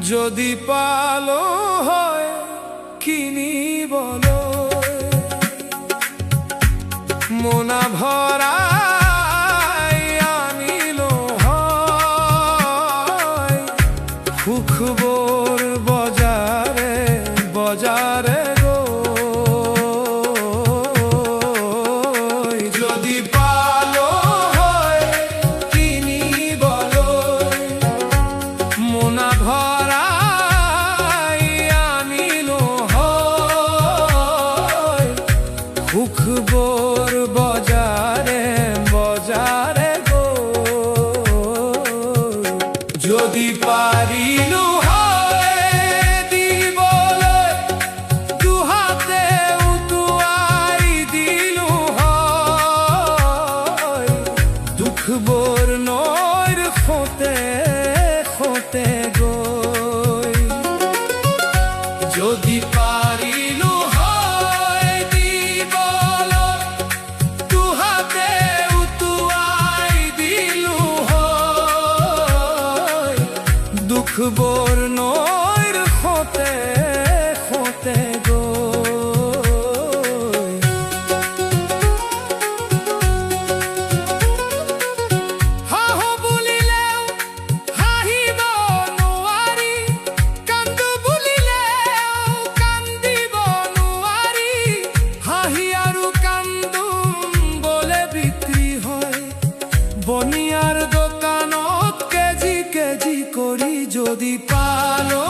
যদি পালো হয় কিনি বলো মোনা ভরা আনিল হয় খুখবোর বজারে বজারে গো যদি পালো হয় কিনি বলো মোনা ভরা খুখবোর বজারে বজারে গো যদি পারিলু হয় দিবলে দুহাতে উতুয়াই দিলু হয় দুখবোর নৈর খোতে খোতে গো যদি পারিলু দুখবোর নৈর খোতে খোতে গো হাহ বুলিলেও হাহিব নোৱাৰি কান্দো বুলিলেও কান্দিব নোৱাৰি হাঁহি আৰু কান্দোন বলে বিক্ৰী হয় বনিয়াৰ দোকানত কেজি কেজি কৰি যদি পালো